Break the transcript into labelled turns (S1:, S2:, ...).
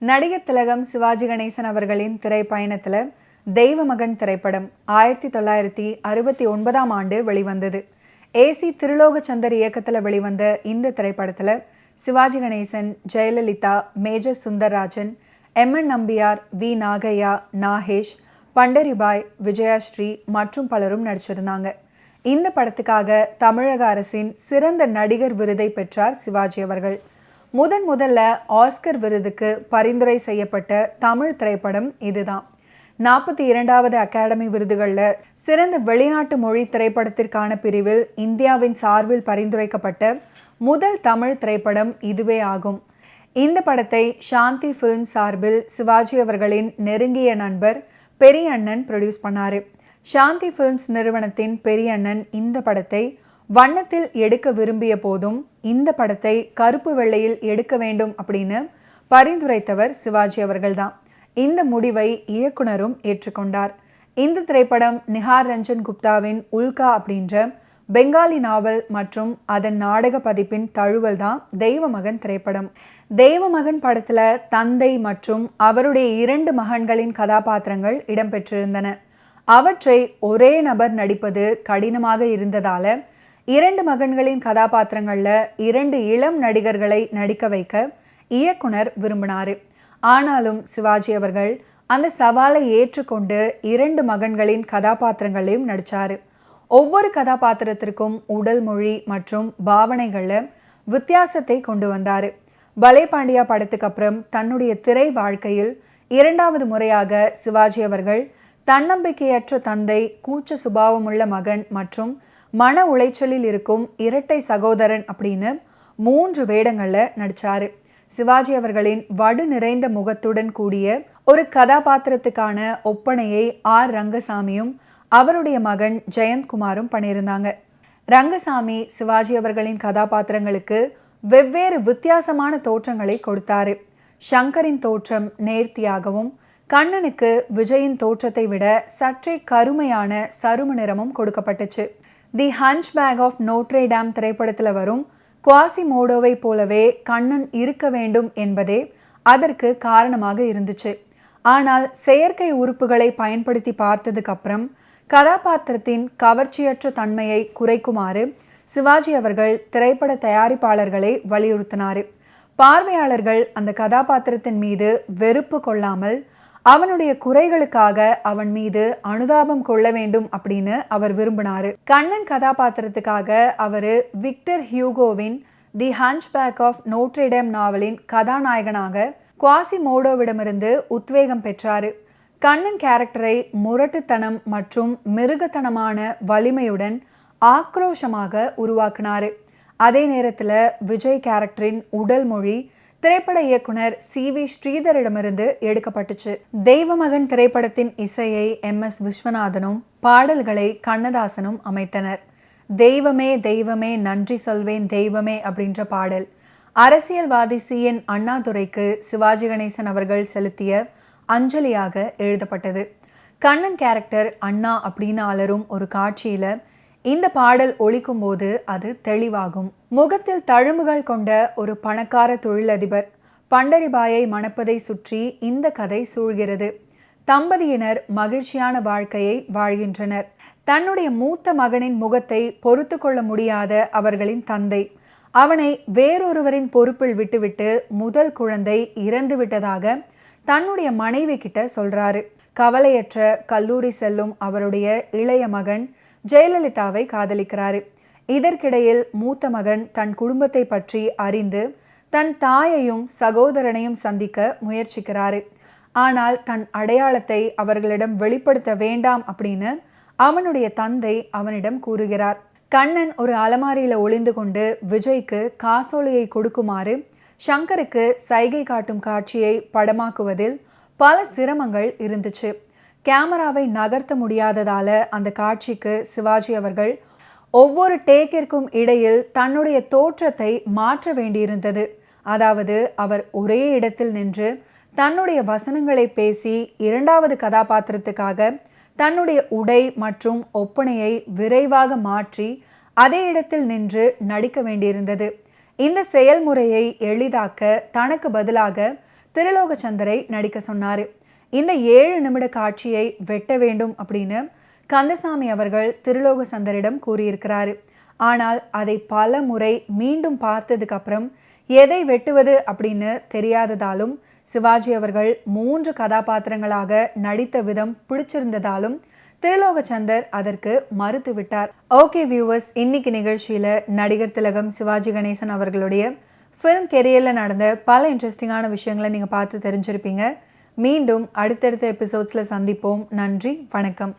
S1: நடிகர் திலகம் சிவாஜி கணேசன் அவர்களின் திரைப்பயணத்தில் தெய்வமகன் திரைப்படம் 1969ஆம் ஆண்டு வெளிவந்தது. ஏசி திருலோகச்சந்தர் இயக்கத்தில் வெளிவந்த இந்த திரைப்படத்தில் சிவாஜி கணேசன், ஜெயலலிதா, மேஜர் சுந்தரராஜன், எம்.என். நம்பியார், வி. நாகையா, நாகேஷ், பண்டரிபாய், விஜயஸ்ரீ மற்றும் பலரும் நடிச்சிருந்தாங்க. இந்த படத்துக்காக தமிழக அரசின் சிறந்த நடிகர் விருதை பெற்றார் சிவாஜி அவர்கள். முதல்ல ஆஸ்கர் விருதுக்கு பரிந்துரை செய்யப்பட்ட தமிழ் திரைப்படம் இதுதான். 42வது அகாடமி விருதுகளில் சிறந்த வெளிநாட்டு மொழி திரைப்படத்திற்கான பிரிவில் இந்தியாவின் சார்பில் பரிந்துரைக்கப்பட்ட முதல் தமிழ் திரைப்படம் இதுவே ஆகும். இந்த படத்தை சாந்தி ஃபிலிம் சார்பில் சிவாஜி அவர்களின் நெருங்கிய நண்பர் பெரிய அண்ணன் ப்ரொடியூஸ் பண்ணாரு. சாந்தி ஃபிலிம்ஸ் நிறுவனத்தின் பெரிய அண்ணன் இந்த படத்தை வண்ணத்தில் எடுக்க விரும்பிய போதும் இந்த படத்தை கருப்பு வெள்ளையில் எடுக்க வேண்டும் அப்படின்னு பரிந்துரைத்தவர் சிவாஜி அவர்கள்தான். இந்த முடிவை இயக்குனரும் ஏற்றுக்கொண்டார். இந்த திரைப்படம் நிஹார் ரஞ்சன் குப்தாவின் உல்கா அப்படின்ற பெங்காலி நாவல் மற்றும் அதன் நாடக பதிப்பின் தழுவல் தான் தெய்வமகன் திரைப்படம். தெய்வமகன் படத்துல தந்தை மற்றும் அவருடைய 2 மகன்களின் கதாபாத்திரங்கள் இடம்பெற்றிருந்தன. அவற்றை ஒரே நபர் நடிப்பது கடினமாக இருந்ததால 2 மகன்களின் கதாபாத்திரங்கள்ல 2 இளம் நடிகர்களை நடிக்க வைக்க இயக்குனர் விரும்பினாரு. ஆனாலும் சிவாஜி அவர்கள் அந்த சவாலை ஏற்றுக்கொண்டு 2 மகன்களின் கதாபாத்திரங்களையும் நடிச்சாரு. ஒவ்வொரு கதாபாத்திரத்திற்கும் உடல் மொழி மற்றும் பாவனைகள்ல வித்தியாசத்தை கொண்டு வந்தாரு. பலே பாண்டியா படத்துக்கு அப்புறம் தன்னுடைய திரை வாழ்க்கையில் 2வது முறையாக சிவாஜி அவர்கள் தன்னம்பிக்கையற்ற தந்தை, கூச்ச சுபாவமுள்ள மகன் மற்றும் மன உளைச்சலில் இருக்கும் இரட்டை சகோதரன் அப்படின்னு 3 வேடங்கள்ல நடிச்சாரு. சிவாஜி அவர்களின் வடு நிறைந்த முகத்துடன் கூடிய ஒரு கதாபாத்திரத்துக்கான ஒப்பனையை ஆர். ரங்கசாமியும் அவருடைய மகன் ஜெயந்த்குமாரும் பண்ணியிருந்தாங்க. ரங்கசாமி சிவாஜி அவர்களின் கதாபாத்திரங்களுக்கு வெவ்வேறு வித்தியாசமான தோற்றங்களை கொடுத்தாரு. சங்கரின் தோற்றம் நேர்த்தியாகவும், கண்ணனுக்கு விஜயின் தோற்றத்தை விட சற்றே கருமையான சரும நிறமும் கொடுக்கப்பட்டுச்சு. தி ஹன்ச்பேக் ஆஃப் நோட்ரே டேம் திரைப்படத்தில் வரும் குவாசிமோடோவை போலவே கண்ணன் இருக்க வேண்டும் என்பதே அதற்கு காரணமாக இருந்துச்சு. ஆனால் செயற்கை உறுப்புகளை பயன்படுத்தி பார்த்ததுக்கு அப்புறம் கதாபாத்திரத்தின் கவர்ச்சியற்ற தன்மையை குறைக்குமாறு சிவாஜி அவர்கள் திரைப்பட தயாரிப்பாளர்களை வலியுறுத்தினார். பார்வையாளர்கள் அந்த கதாபாத்திரத்தின் மீது வெறுப்பு கொள்ளாமல் அவனுடைய குறைகளுக்காக அவன் மீது அனுதாபம் கொள்ள வேண்டும் அப்படின்னு அவர் விரும்பினாரு. கண்ணன் கதாபாத்திரத்துக்காக அவரு விக்டர் ஹியூகோவின் the hunchback of Notre Dame நாவலின் கதாநாயகனாக குவாசிமோடோவிடமிருந்து உத்வேகம் பெற்றாரு. கண்ணன் கேரக்டரை முரட்டுத்தனம் மற்றும் மிருகத்தனமான வலிமையுடன் ஆக்ரோஷமாக உருவாக்கினாரு. அதே நேரத்தில் விஜய் கேரக்டரின் உடல் மொழி திரைப்பட இயக்குனர் சி.வி. ஸ்ரீதரிடமிருந்து எடுக்கப்பட்டுச்சு. தெய்வமகன் திரைப்படத்தின் இசையை எம்.எஸ். விஸ்வநாதனும் பாடல்களை கண்ணதாசனும் அமைத்தனர். தெய்வமே தெய்வமே நன்றி சொல்வேன் தெய்வமே அப்படின்ற பாடல் அரசியல்வாதி சி.என். அண்ணாதுரைக்கு சிவாஜி கணேசன் அவர்கள் செலுத்திய அஞ்சலியாக எழுதப்பட்டது. கண்ணன் கேரக்டர் அண்ணா அப்படின்னு அலரும் ஒரு காட்சியில இந்த பாடல் ஒலிக்கும் போது அது தெளிவாகும். முகத்தில் தழும்புகள் கொண்ட ஒரு பணக்கார தொழிலதிபர் பண்டரிபாயை மணப்பதை சுற்றி இந்த கதை சூழ்கிறது. தம்பதியினர் மகிழ்ச்சியான வாழ்க்கையை வாழ்கின்றனர். தன்னுடைய மூத்த மகனின் முகத்தை பொறுத்து கொள்ள முடியாத அவர்களின் தந்தை அவனை வேறொருவரின் பொறுப்பில் விட்டுவிட்டு முதல் குழந்தை இறந்து விட்டதாக தன்னுடைய மனைவி கிட்ட சொல்றாரு. கவலையற்ற கல்லூரி செல்லும் அவருடைய இளைய மகன் ஜெயலலிதாவை காதலிக்கிறாரு. இதற்கிடையில் மூத்த மகன் தன் குடும்பத்தை பற்றி அறிந்து தன் தாயையும் சகோதரனையும் சந்திக்க முயற்சிக்கிறாரு. ஆனால் தன் அடையாளத்தை அவர்களிடம் வெளிப்படுத்த வேண்டாம் அப்படின்னு அவனுடைய தந்தை அவனிடம் கூறுகிறார். கண்ணன் ஒரு அலமாரியில ஒளிந்து கொண்டு விஜய்க்கு காசோலையை கொடுக்குமாறு சங்கருக்கு சைகை காட்டும் காட்சியை படமாக்குவதில் பல சிரமங்கள் இருந்துச்சு. கேமராவை நகர்த்த முடியாததால அந்த காட்சிக்கு சிவாஜி அவர்கள் ஒவ்வொரு டேக்கிற்கும் இடையில் தன்னுடைய தோற்றத்தை மாற்ற வேண்டியிருந்தது. அதாவது அவர் ஒரே இடத்தில் நின்று தன்னுடைய வசனங்களை பேசி 2வது கதாபாத்திரத்துக்காக தன்னுடைய உடை மற்றும் ஒப்பனையை விரைவாக மாற்றி அதே இடத்தில் நின்று நடிக்க வேண்டியிருந்தது. இந்த செயல்முறையை எளிதாக்க தனக்கு பதிலாக திருலோகச்சந்தரை நடிக்க சொன்னார். இந்த 7 நிமிட காட்சியை வெட்ட வேண்டும் அப்படின்னு கந்தசாமி அவர்கள் திருலோகச்சந்தரிடம் கூறியிருக்கிறாரு. ஆனால் அதை பல முறை மீண்டும் பார்த்ததுக்கு அப்புறம் எதை வெட்டுவது அப்படின்னு தெரியாததாலும் சிவாஜி அவர்கள் 3 கதாபாத்திரங்களாக நடித்த விதம் பிடிச்சிருந்ததாலும் திருலோகச்சந்தர் அதற்கு மறுத்து விட்டார். ஓகே வியூவர்ஸ், இன்னைக்கு நிகழ்ச்சியில நடிகர் திலகம் சிவாஜி கணேசன் அவர்களுடைய ஃபிலிம் கெரியரில் நடந்த பல இன்ட்ரெஸ்டிங்கான விஷயங்களை நீங்கள் பார்த்து தெரிஞ்சிருப்பீங்க. மீண்டும் அடுத்தடுத்த எபிசோட்ஸில் சந்திப்போம். நன்றி, வணக்கம்.